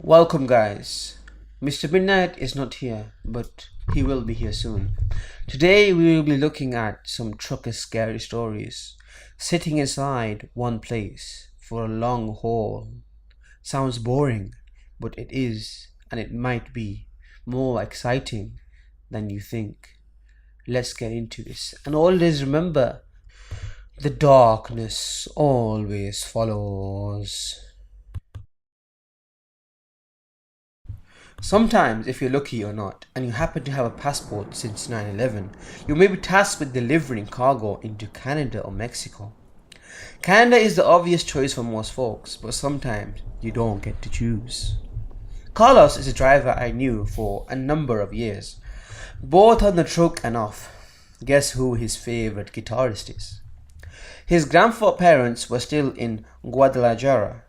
Welcome, guys. Mr. Midnight is not here, but he will be here soon. Today, we will be looking at some trucker scary stories. Sitting inside one place for a long haul. Sounds boring, but it is, and it might be, more exciting than you think. Let's get into this. And always remember, the darkness always follows. Sometimes, if you're lucky or not, and you happen to have a passport since 9/11, you may be tasked with delivering cargo into Canada or Mexico. Canada is the obvious choice for most folks, but sometimes you don't get to choose. Carlos is a driver I knew for a number of years, both on the truck and off. Guess who his favorite guitarist is? His grandparents were still in Guadalajara,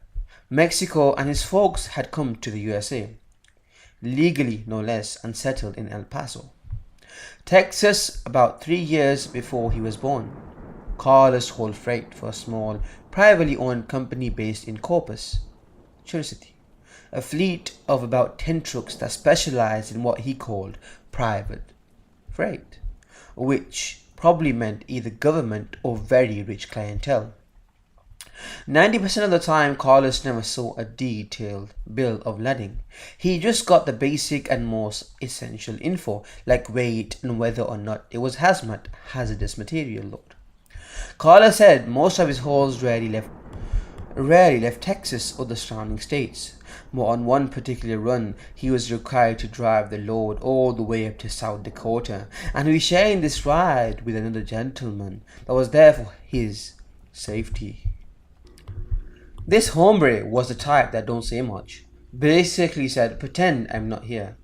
Mexico, and his folks had come to the USA. Legally no less, and settled in El Paso, Texas about 3 years before he was born. Carlos hauled freight for a small, privately owned company based in Corpus Christi, a fleet of about 10 trucks that specialized in what he called private freight, which probably meant either government or very rich clientele. 90% of the time, Carlos never saw a detailed bill of lading. He just got the basic and most essential info, like weight and whether or not it was hazmat, hazardous material load. Carlos said most of his hauls rarely left Texas or the surrounding states. But on one particular run, he was required to drive the load all the way up to South Dakota, and he was sharing this ride with another gentleman that was there for his safety. This hombre was the type that don't say much. Basically said, pretend I'm not here.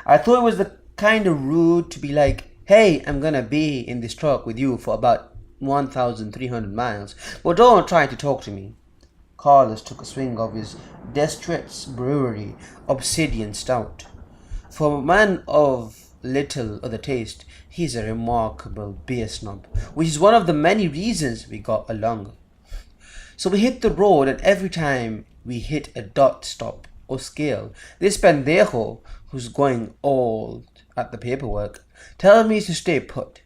I thought it was the kind of rude to be like, hey, I'm gonna be in this truck with you for about 1,300 miles, but don't try to talk to me. Carlos took a swing of his Destraits Brewery Obsidian Stout. For a man of little other taste, he's a remarkable beer snob, which is one of the many reasons we got along. So we hit the road, and every time we hit a dot stop or scale, this pendejo, who's going all at the paperwork, tells me to stay put.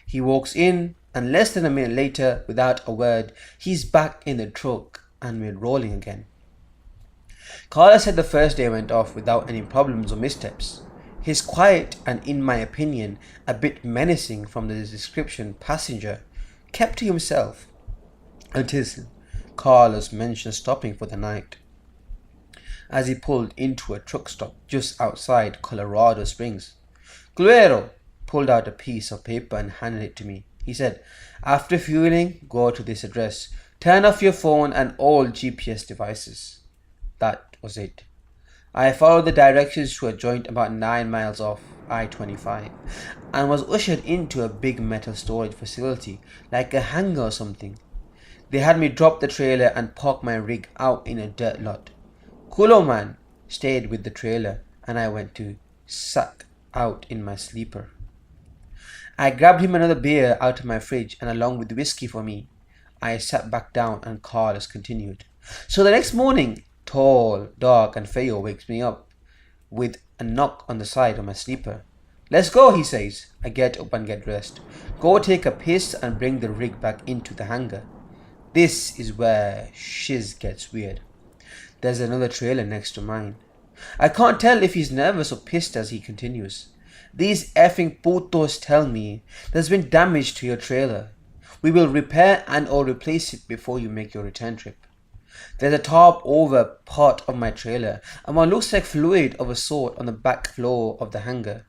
He walks in, and less than a minute later, without a word, he's back in the truck and we're rolling again. Carlos said the first day went off without any problems or missteps. His quiet and, in my opinion, a bit menacing from the description passenger kept to himself until Carlos mentioned stopping for the night. As he pulled into a truck stop just outside Colorado Springs, Cluero pulled out a piece of paper and handed it to me. He said, after fueling, go to this address. Turn off your phone and all GPS devices. That was it. I followed the directions to a joint about 9 miles off I-25 and was ushered into a big metal storage facility, like a hangar or something. They had me drop the trailer and park my rig out in a dirt lot. Kulo man stayed with the trailer and I went to suck out in my sleeper. I grabbed him another beer out of my fridge and along with whiskey for me. I sat back down and Carlos continued. So the next morning, tall, dark and Feo wakes me up with a knock on the side of my sleeper. Let's go, he says. I get up and get dressed. Go take a piss and bring the rig back into the hangar. This is where shiz gets weird. There's another trailer next to mine. I can't tell if he's nervous or pissed as he continues. These effing putos tell me there's been damage to your trailer. We will repair and or replace it before you make your return trip. There's a tarp over part of my trailer and what looks like fluid of a sort on the back floor of the hangar.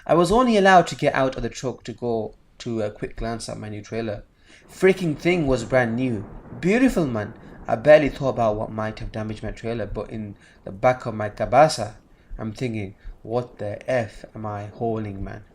I was only allowed to get out of the truck to go to a quick glance at my new trailer. Freaking thing was brand new. Beautiful, man. I barely thought about what might have damaged my trailer, but in the back of my cabasa, I'm thinking, what the F am I hauling, man?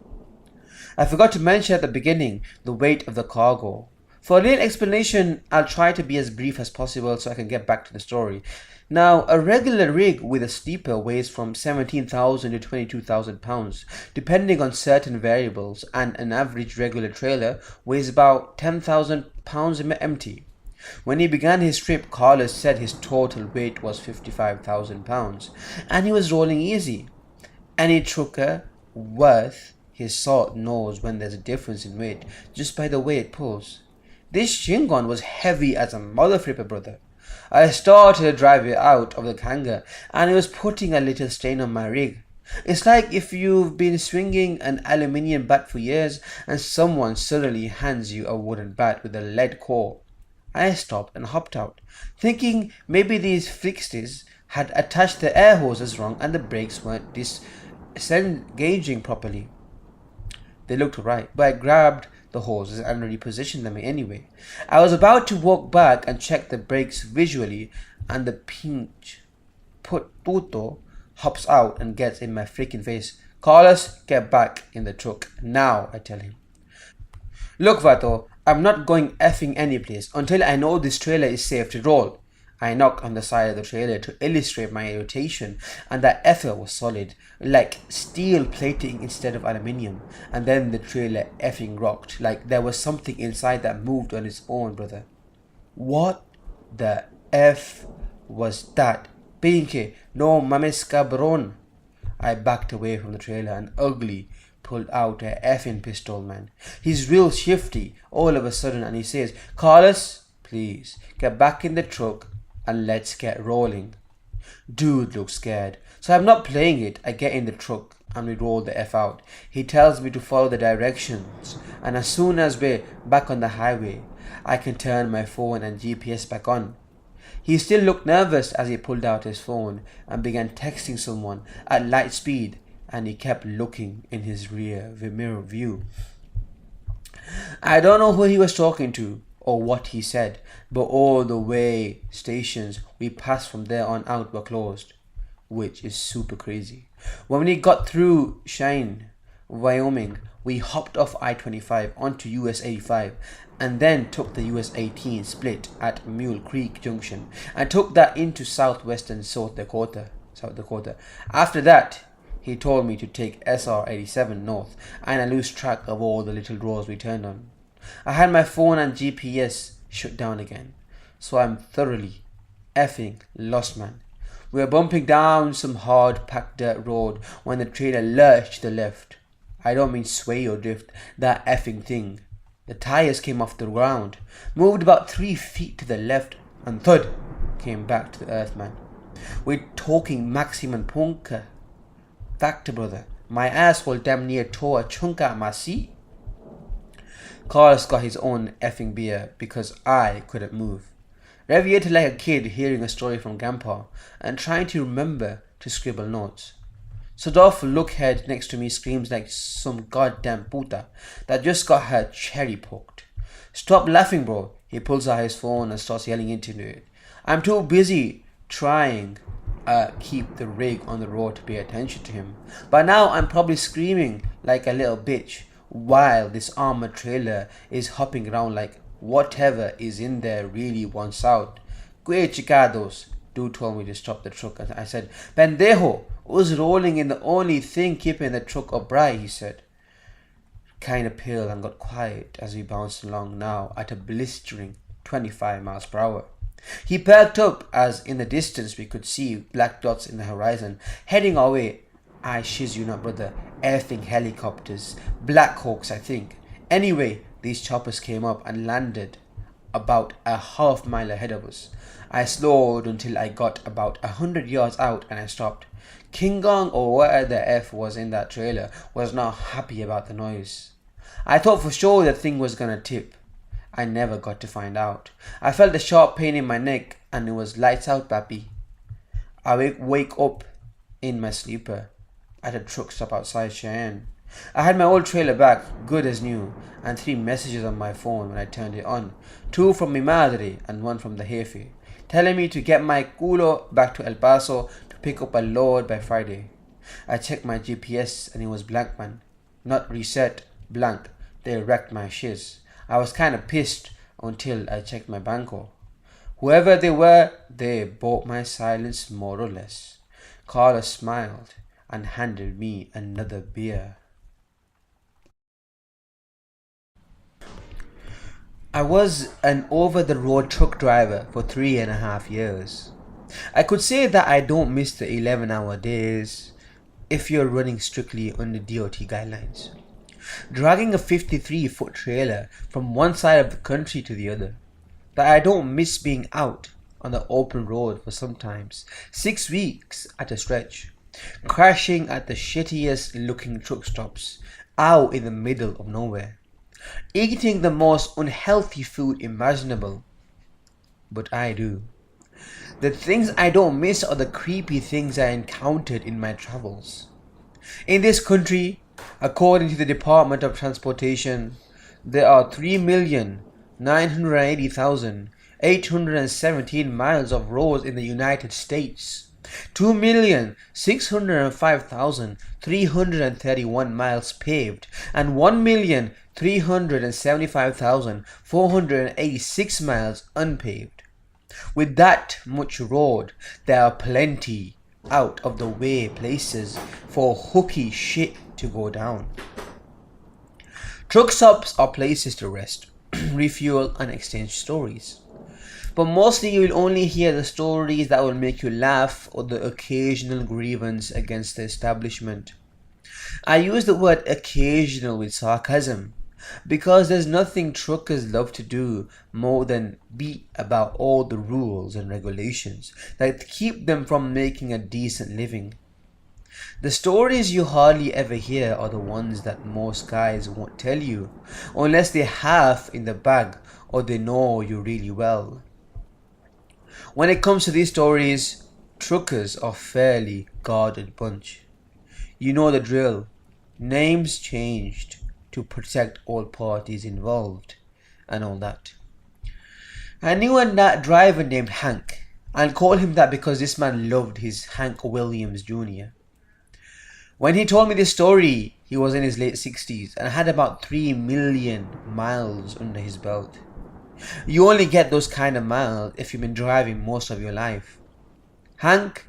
I forgot to mention at the beginning the weight of the cargo. For a little explanation, I'll try to be as brief as possible so I can get back to the story. Now, a regular rig with a sleeper weighs from 17,000 to 22,000 pounds, depending on certain variables, and an average regular trailer weighs about 10,000 pounds empty. When he began his trip, Carlos said his total weight was 55,000 pounds and he was rolling easy. Any trucker worth his salt knows when there's a difference in weight just by the way it pulls. This shingon was heavy as a mother flipper, brother. I started to drive it out of the hangar and it was putting a little strain on my rig. It's like if you've been swinging an aluminium bat for years and someone suddenly hands you a wooden bat with a lead core. I stopped and hopped out, thinking maybe these fixties had attached the air hoses wrong and the brakes weren't disengaging properly. They looked right, but I grabbed the hoses and repositioned them anyway. I was about to walk back and check the brakes visually, and the pinch puto hops out and gets in my freaking face. Carlos, get back in the truck now, I tell him. Look, Vato, I'm not going effing anyplace until I know this trailer is safe to roll. I knocked on the side of the trailer to illustrate my irritation, and that effort was solid, like steel plating instead of aluminium. And then the trailer effing rocked, like there was something inside that moved on its own, brother. What the F was that? Pinche, no mames cabron. I backed away from the trailer and Ugly pulled out a effing pistol, man. He's real shifty all of a sudden and he says, Carlos, please, get back in the truck and let's get rolling. Dude looks scared, so I'm not playing it. I get in the truck and we roll the F out. He tells me to follow the directions, and as soon as we're back on the highway, I can turn my phone and GPS back on. He still looked nervous as he pulled out his phone and began texting someone at light speed, and he kept looking in his rear mirror view. I don't know who he was talking to or what he said, but all the way stations we passed from there on out were closed, which is super crazy. When we got through Cheyenne, Wyoming, we hopped off I-25 onto US 85 and then took the US 18 split at Mule Creek Junction and took that into southwestern South Dakota. After that, he told me to take SR 87 north, and I lose track of all the little roads we turned on. I had my phone and GPS shut down again, so I'm thoroughly effing lost, man. We were bumping down some hard packed dirt road when the trailer lurched to the left. I don't mean sway or drift, that effing thing. The tires came off the ground, moved about 3 feet to the left, and thud, came back to the earth, man. We're talking maximum punka. Factor, brother. My asshole damn near tore a chunk out my seat. Carlos got his own effing beer because I couldn't move. Reviated like a kid hearing a story from Grandpa and trying to remember to scribble notes. Sadolf Lookhead next to me screams like some goddamn puta that just got her cherry poked. Stop laughing, bro. He pulls out his phone and starts yelling into it. I'm too busy trying keep the rig on the road to pay attention to him. But now I'm probably screaming like a little bitch while this armored trailer is hopping around like whatever is in there really wants out. Que chicados. Dude told me to stop the truck and I said, Pendejo, who's rolling in the only thing keeping the truck upright, he said. Kinda pale and got quiet as we bounced along now at a blistering 25 miles per hour. He perked up as in the distance we could see black dots in the horizon heading our way. I shiz you not, brother. Effing helicopters. Black Hawks, I think. Anyway, these choppers came up and landed about a half mile ahead of us. I slowed until I got about 100 yards out and I stopped. King Kong or whatever the F was in that trailer was not happy about the noise. I thought for sure the thing was gonna tip. I never got to find out. I felt a sharp pain in my neck and it was lights out, papi. I wake up in my sleeper at a truck stop outside Cheyenne. I had my old trailer back, good as new, and 3 messages on my phone when I turned it on. 2 from mi madre and 1 from the jefe, telling me to get my culo back to El Paso to pick up a load by Friday. I checked my GPS and it was blank, man. Not reset, blank. They wrecked my shiz. I was kinda pissed until I checked my banco. Whoever they were, they bought my silence more or less. Carlos smiled and handed me another beer. I was an over-the-road truck driver for 3.5 years. I could say that I don't miss the 11-hour days if you're running strictly under DOT guidelines. Dragging a 53-foot trailer from one side of the country to the other. That I don't miss being out on the open road for sometimes 6 weeks at a stretch. Crashing at the shittiest looking truck stops out in the middle of nowhere. Eating the most unhealthy food imaginable. But I do. The things I don't miss are the creepy things I encountered in my travels. In this country, according to the Department of Transportation, there are 3,980,817 miles of roads in the United States. 2,605,331 miles paved and 1,375,486 miles unpaved. With that much road, there are plenty out of the way places for hooky shit to go down. Truck stops are places to rest, refuel, and exchange stories. But mostly you will only hear the stories that will make you laugh or the occasional grievance against the establishment. I use the word occasional with sarcasm because there's nothing truckers love to do more than beat about all the rules and regulations that keep them from making a decent living. The stories you hardly ever hear are the ones that most guys won't tell you unless they have in the bag or they know you really well. When it comes to these stories, truckers are fairly guarded bunch. You know the drill. Names changed to protect all parties involved and all that. I knew a driver named Hank. I'll call him that because this man loved his Hank Williams Jr. When he told me this story, he was in his late 60s and had about 3 million miles under his belt. You only get those kind of miles if you've been driving most of your life. Hank,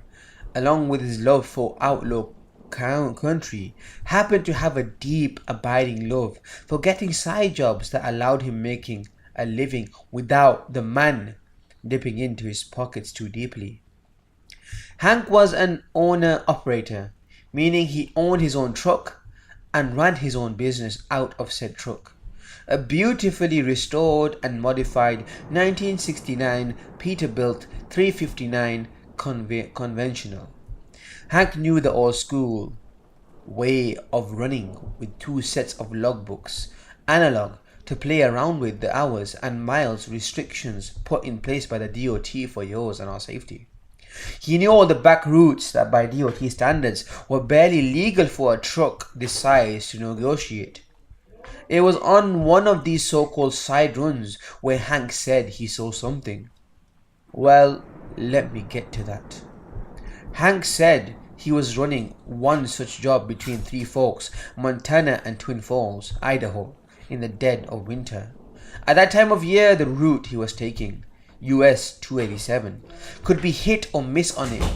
along with his love for outlaw country, happened to have a deep, abiding love for getting side jobs that allowed him making a living without the man dipping into his pockets too deeply. Hank was an owner-operator, meaning he owned his own truck and ran his own business out of said truck. A beautifully restored and modified 1969 Peterbilt 359 conventional. Hank knew the old school way of running with 2 sets of logbooks, analog, to play around with the hours and miles restrictions put in place by the DOT for yours and our safety. He knew all the back routes that by DOT standards were barely legal for a truck this size to negotiate. It was on one of these so-called side runs where Hank said he saw something. Well, let me get to that. Hank said he was running one such job between Three Forks, Montana and Twin Falls, Idaho, in the dead of winter. At that time of year, the route he was taking, US 287, could be hit or miss on it.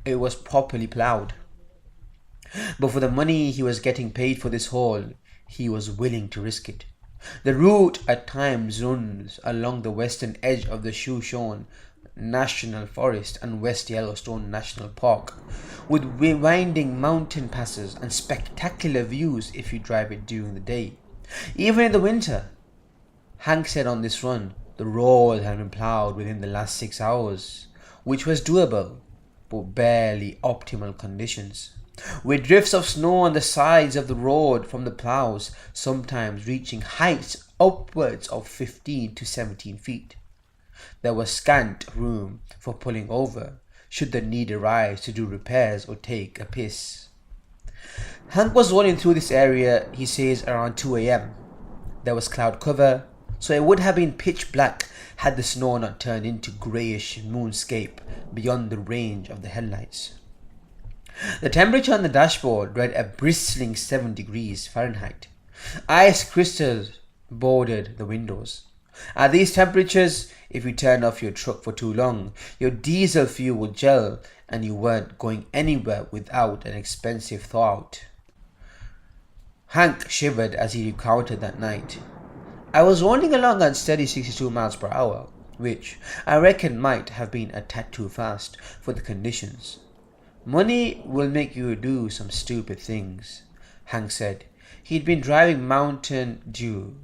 It was properly plowed. But for the money he was getting paid for this haul, he was willing to risk it. The route at times runs along the western edge of the Shoshone National Forest and West Yellowstone National Park, with winding mountain passes and spectacular views if you drive it during the day. Even in the winter, Hank said on this run, the road had been plowed within the last 6 hours, which was doable, but barely optimal conditions, with drifts of snow on the sides of the road from the plows, sometimes reaching heights upwards of 15 to 17 feet. There was scant room for pulling over, should the need arise to do repairs or take a piss. Hank was running through this area, he says, around 2 a.m. There was cloud cover, so it would have been pitch black had the snow not turned into greyish moonscape beyond the range of the headlights. The temperature on the dashboard read a bristling 7 degrees Fahrenheit. Ice crystals bordered the windows. At these temperatures, if you turned off your truck for too long, your diesel fuel would gel and you weren't going anywhere without an expensive thaw-out. Hank shivered as he recounted that night. I was rolling along at steady 62 miles per hour, which I reckon might have been a tad too fast for the conditions. Money will make you do some stupid things, Hank said. He'd been driving Mountain Dew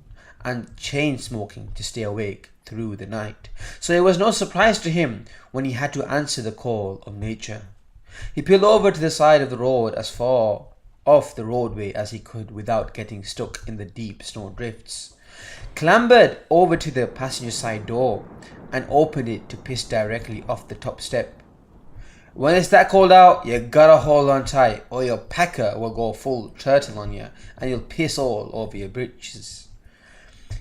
and chain smoking to stay awake through the night, so it was no surprise to him when he had to answer the call of nature. He peeled over to the side of the road as far off the roadway as he could without getting stuck in the deep snow drifts, clambered over to the passenger side door and opened it to piss directly off the top step. When it's that cold out, you gotta hold on tight or your packer will go full turtle on you and you'll piss all over your breeches,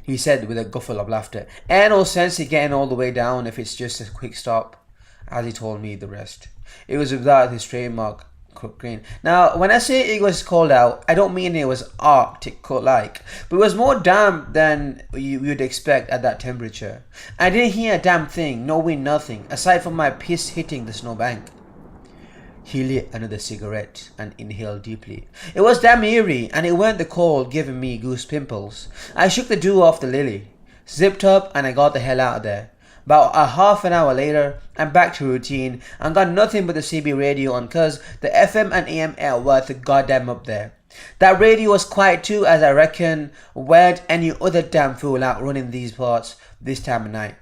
he said with a guffaw of laughter. Ain't no sense in getting all the way down if it's just a quick stop, as he told me the rest. It was without his trademark crook grin. Now, when I say it was cold out, I don't mean it was Arctic cold-like, but it was more damp than you'd expect at that temperature. I didn't hear a damn thing, no wind, nothing, aside from my piss hitting the snowbank. He lit another cigarette and inhaled deeply. It was damn eerie, and it weren't the cold giving me goose pimples. I shook the dew off the lily, zipped up, and I got the hell out of there. About a half an hour later, I'm back to routine and got nothing but the CB radio on cause the FM and AM ain't worth a goddamn up there. That radio was quiet too, as I reckon weren't any other damn fool out running these parts this time of night.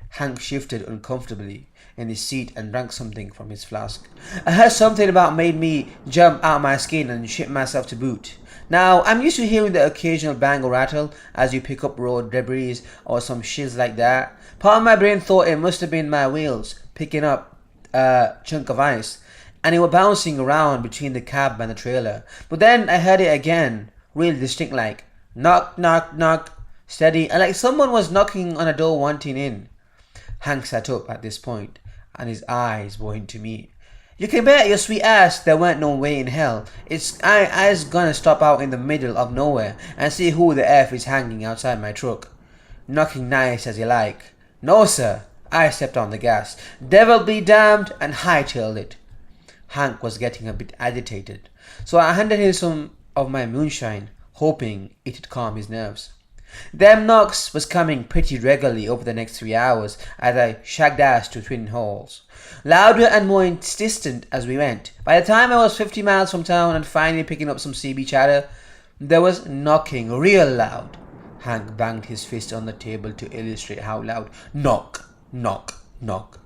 Hank shifted uncomfortably in his seat and drank something from his flask. I heard something about made me jump out my skin and shit myself to boot. Now, I'm used to hearing the occasional bang or rattle as you pick up road debris or some shiz like that. Part of my brain thought it must have been my wheels picking up a chunk of ice and it were bouncing around between the cab and the trailer. But then I heard it again, real distinct, like knock, knock, knock, steady, and like someone was knocking on a door wanting in. Hank sat up at this point and his eyes were into me. You can bet your sweet ass there weren't no way in hell I was gonna stop out in the middle of nowhere and see who the F is hanging outside my truck. Knocking nice as you like. No sir, I stepped on the gas. Devil be damned, and hightailed it. Hank was getting a bit agitated, so I handed him some of my moonshine, hoping it'd calm his nerves. Them knocks was coming pretty regularly over the next 3 hours as I shagged ass to Twin Halls, louder and more insistent as we went. By the time I was 50 miles from town and finally picking up some CB chatter, there was knocking real loud. Hank banged his fist on the table to illustrate how loud. Knock, knock, knock.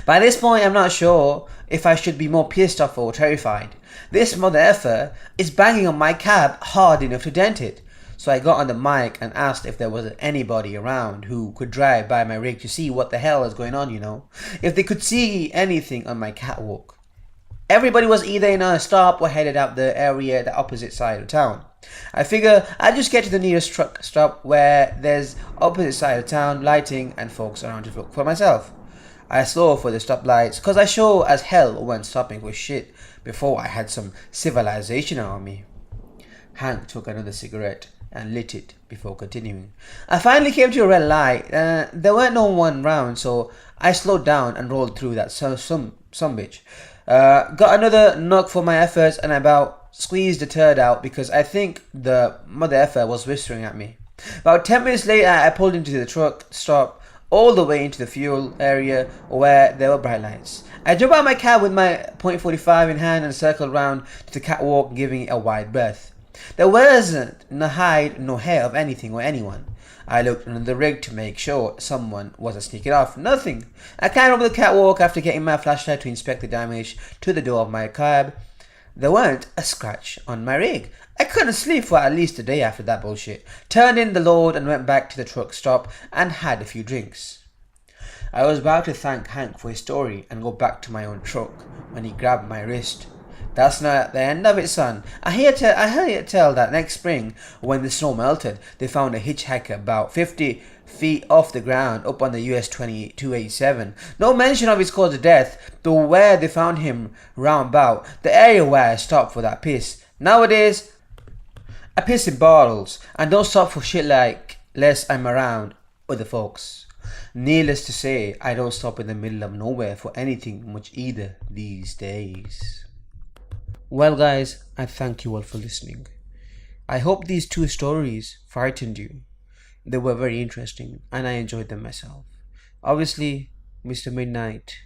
By this point, I'm not sure if I should be more pissed off or terrified. This mother effer is banging on my cab hard enough to dent it. So I got on the mic and asked if there was anybody around who could drive by my rig to see what the hell is going on, you know. If they could see anything on my catwalk. Everybody was either in a stop or headed out the area the opposite side of town. I figure I'd just get to the nearest truck stop where there's opposite side of town lighting and folks around to look for myself. I slowed for the stoplights cause I sure as hell weren't stopping for shit before I had some civilization on me. Hank took another cigarette and lit it before continuing. I finally came to a red light. There weren't no one round, so I slowed down and rolled through that some bitch. Got another knock for my efforts and I about squeezed the turd out because I think the mother effer was whispering at me. About 10 minutes later, I pulled into the truck stop all the way into the fuel area where there were bright lights. I jumped out of my cab with my .45 in hand and circled round to the catwalk, giving it a wide berth. There wasn't no hide, no hair of anything or anyone. I looked under the rig to make sure someone wasn't sneaking off. Nothing. I climbed over the catwalk after getting my flashlight to inspect the damage to the door of my cab. There weren't a scratch on my rig. I couldn't sleep for at least a day after that bullshit. Turned in the load and went back to the truck stop and had a few drinks. I was about to thank Hank for his story and go back to my own truck when he grabbed my wrist. That's not the end of it, son. I heard you tell that next spring, when the snow melted, they found a hitchhiker about 50 feet off the ground up on the US 287. No mention of his cause of death, but where they found him round about the area where I stopped for that piss. Nowadays, I piss in bottles and don't stop for shit like less I'm around other folks. Needless to say, I don't stop in the middle of nowhere for anything much either these days. Well guys, I thank you all for listening. I hope these two stories frightened you. They were very interesting and I enjoyed them myself. Obviously, Mr. Midnight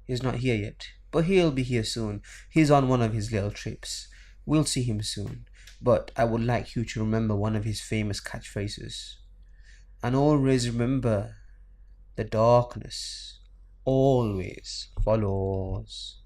is not here yet, but he'll be here soon. He's on one of his little trips. We'll see him soon. But I would like you to remember one of his famous catchphrases. And always remember, the darkness always follows.